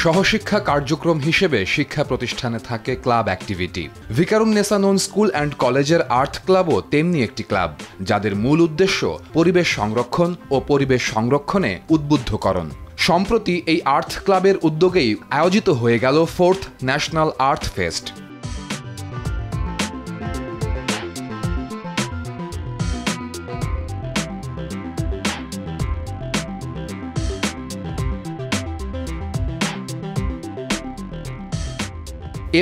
সহশিক্ষা কার্যক্রম হিসেবে শিক্ষা প্রতিষ্ঠানে থাকে club activity. Viqarunnisa Noon school and কলেজের আর্ট ক্লাবও তেমনি একটি ক্লাব, যাদের মূল উদ্দেশ্য পরিবেশ সংরক্ষণ ও পরিবেশ সংরক্ষণে উদ্বুদ্ধকরণ। সম্প্রতি এই আর্ট ক্লাবের উদ্যোগেই আয়োজিত হয়ে গেল 4th ন্যাশনাল আর্ট ফেস্ট।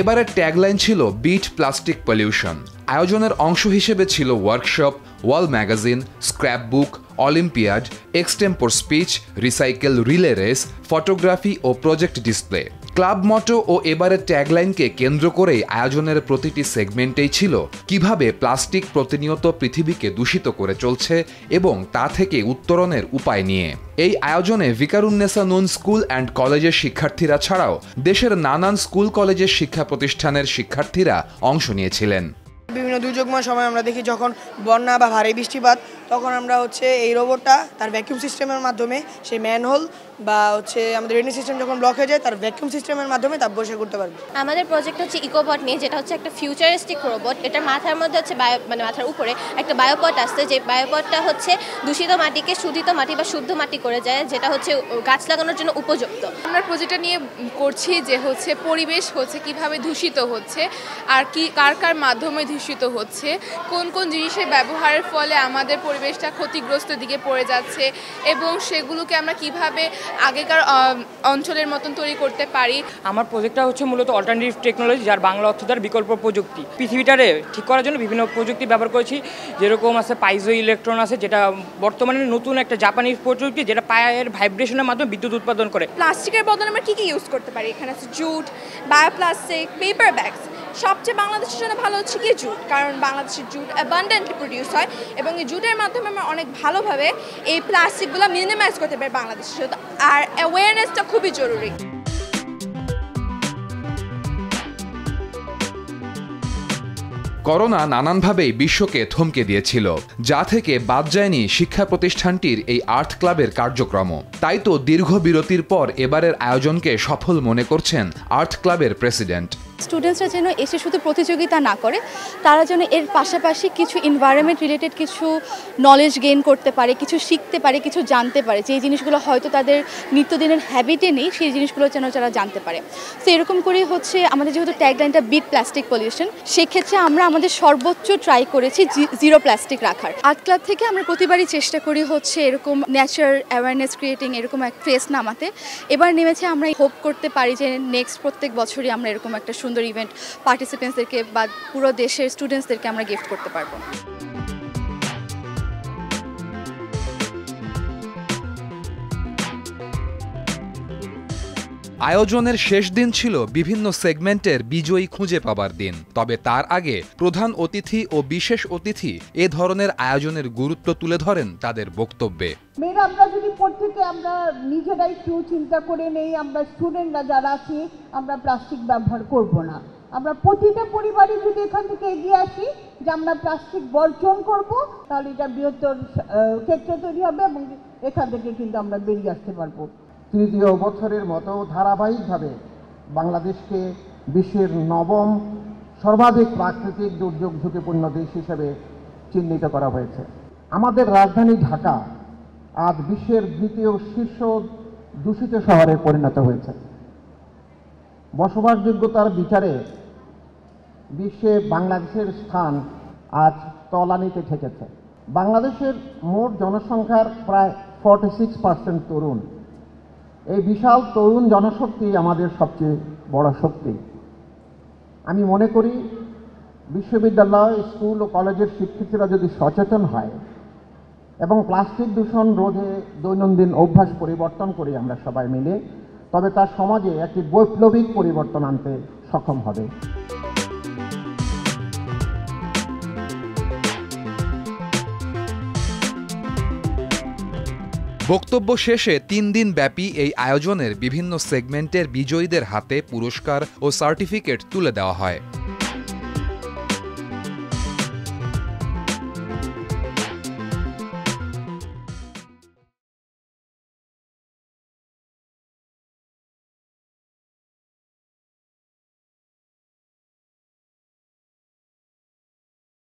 এবারের ট্যাগলাইন ছিল বিট প্লাস্টিক পলিউশন। আয়োজনের অংশ হিসেবে ছিল workshop, wall magazine, scrapbook, olympiad, extempore speech, recycle relay race, photography ও প্রজেক্ট ডিসপ্লে। ক্লাব মটো ও এবারের ট্যাগলাইনকে কেন্দ্র করেই আয়োজনের প্রতিটি সেগমেন্টেই ছিল কিভাবে প্লাস্টিক প্রতিনিয়ত পৃথিবীকে দূষিত করে চলছে এবং তা থেকে উত্তরণের উপায় নিয়ে। এই আয়োজনে ভিকারুন্নেসা নূন স্কুল অ্যান্ড কলেজের শিক্ষার্থীরা ছাড়াও দেশের নানান স্কুল কলেজের শিক্ষা প্রতিষ্ঠানের শিক্ষার্থীরা অংশ নিয়েছিলেন। বিভিন্ন দুর্যোগময় সময় আমরা দেখি যখন বন্যা বা ভারী বৃষ্টিপাত, তখন আমরা এই রোবটটা তার ভ্যাকুয়াম সিস্টেমের মাধ্যমে সেই ম্যানহোল বা আমাদের ড্রেনেজ সিস্টেম যখন ব্লক হয়ে যায় তার ভ্যাকুয়াম সিস্টেমের মাধ্যমে তা পরিষ্কার করতে পারবে। আমাদের প্রজেক্ট ইকোবট নিয়ে, যেটা একটা ফিউচারিস্টিক রোবট। এটার মাথার মধ্যে মাথার উপরে একটা বায়োপট আসছে, যে বায়োপটটা দূষিত মাটিকে শুদ্ধিত মাটি বা শুদ্ধ মাটি করে যায়, যেটা গাছ লাগানোর জন্য উপযুক্ত। আমরা প্রজেক্টটা নিয়ে করছি যে পরিবেশ কিভাবে দূষিত হচ্ছে আর কার কার মাধ্যমে দূষিত হচ্ছে, কোন কোন জিনিসের ব্যবহারের ফলে আমাদের পরিবেশটা ক্ষতিগ্রস্ত দিকে পড়ে যাচ্ছে এবং সেগুলোকে আমরা কিভাবে আগেকার অঞ্চলের মতন তৈরি করতে পারি। আমার প্রজেক্টটা মূলত অল্টারনেটিভ টেকনোলজি, যার বাংলা অর্থ তার বিকল্প প্রযুক্তি। পৃথিবীটারে ঠিক করার জন্য বিভিন্ন প্রযুক্তি ব্যবহার করেছি, যেরকম আছে পাইজো ইলেকট্রন আছে, যেটা বর্তমানে নতুন একটা জাপানি প্রযুক্তি, যেটা পায়ের ভাইব্রেশনের মাধ্যমে বিদ্যুৎ উৎপাদন করে। প্লাস্টিকের বদলে আমরা কি ইউজ করতে পারি? এখানে আছে জুট, বায়োপ্লাস্টিক, পেপার ব্যাগস। সবচেয়ে বাংলাদেশের জন্য ভালো হচ্ছে কি জুট, কারণ বাংলাদেশের জুট অ্যাবান্ডেন্টলি প্রডিউস হয় এবং এই জুটের মাধ্যমে আমরা অনেক ভালোভাবে এই প্লাস্টিকগুলো মিনিমাইজ করতে পারি বাংলাদেশে। আর অ্যাওয়ারনেসটা খুবই জরুরি। করোনা নানানভাবেই বিশ্বকে থমকে দিয়েছিল, যা থেকে বাদ যায়নি শিক্ষা প্রতিষ্ঠানটির এই আর্ট ক্লাবের কার্যক্রম। তাই তো দীর্ঘ বিরতির পর এবারের আয়োজনকে সফল মনে করছেন আর্ট ক্লাবের প্রেসিডেন্ট। স্টুডেন্টসরা যেন এসে শুধু প্রতিযোগিতা না করে, তারা যেন এর পাশাপাশি কিছু এনভায়রনমেন্ট রিলেটেড কিছু নলেজ গেইন করতে পারে, কিছু শিখতে পারে, কিছু জানতে পারে, যে জিনিসগুলো হয়তো তাদের নিত্যদিনের হ্যাবিটে নেই, সেই জিনিসগুলো যেন তারা জানতে পারে। তো এরকম করেই আমাদের যেহেতু ট্যাগলাইনটা বিট প্লাস্টিক পলিউশন, সেক্ষেত্রে আমরা আমাদের সর্বোচ্চ ট্রাই করেছি জিরো প্লাস্টিক রাখার। আর্ট ক্লাব থেকে আমরা প্রতিবারই চেষ্টা করি এরকম ন্যাচার অ্যাওয়ারনেস ক্রিয়েটিং এরকম এক ফেস নামাতে। এবার নেমেছে, আমরা হোপ করতে পারি যে নেক্সট প্রত্যেক বছরই আমরা এরকম একটা সুন্দর ইভেন্ট পার্টিসিপেন্টসদেরকে বা পুরো দেশের স্টুডেন্টসদেরকে আমরা গিফট করতে পারবো। আয়োজনের শেষ দিন ছিল বিভিন্ন সেগমেন্টের বিজয়ী খুঁজে পাবার দিন। তবে তার আগে প্রধান অতিথি ও বিশেষ অতিথি এ ধরনের আয়োজনের গুরুত্ব তুলে ধরেন তাদের বক্তব্যে। আমরা যদি প্রত্যেকে আমরা নিজেরাই একটু চিন্তা করে নেই, আমরা স্টুডেন্টরা যারা আছি, আমরা প্লাস্টিক ব্যবহার করব না। আমরা প্রতিটা পরিবারে যদি এখান থেকে এগিয়ে আসি যে আমরা প্লাস্টিক বর্জন করব, তাহলে এটা বৃহত্তর ক্ষেত্র তৈরি হবে এবং এখান থেকে কিন্তু আমরা বেরিয়ে আসতে পারবো। তৃতীয় বছরের মতো ধারাবাহিকভাবে বাংলাদেশকে বিশ্বের 9ম সর্বাধিক প্রাকৃতিক দুর্যোগ ঝুঁকিপূর্ণ দেশ হিসেবে চিহ্নিত করা হয়েছে। আমাদের রাজধানী ঢাকা আজ বিশ্বের 2য় শীর্ষ দূষিত শহরে পরিণত হয়েছে। বসবাসযোগ্যতার বিচারে বিশ্বে বাংলাদেশের স্থান আজ তলানিতে ঠেকেছে। বাংলাদেশের মোট জনসংখ্যার প্রায় 46% তরুণ। এই বিশাল তরুণ জনশক্তি আমাদের সবচেয়ে বড় শক্তি। আমি মনে করি বিশ্ববিদ্যালয়, স্কুল ও কলেজের শিক্ষার্থীরা যদি সচেতন হয় এবং প্লাস্টিক দূষণ রোধে দৈনন্দিন অভ্যাস পরিবর্তন করি আমরা সবাই মিলে, তবে তার সমাজে একটি বৈপ্লবিক পরিবর্তন আনতে সক্ষম হবে। বক্তব্য শেষে 3 দিন ব্যাপী এই আয়োজনের বিভিন্ন সেগমেন্টের বিজয়ীদের হাতে পুরস্কার ও সার্টিফিকেট তুলে দেওয়া হয়।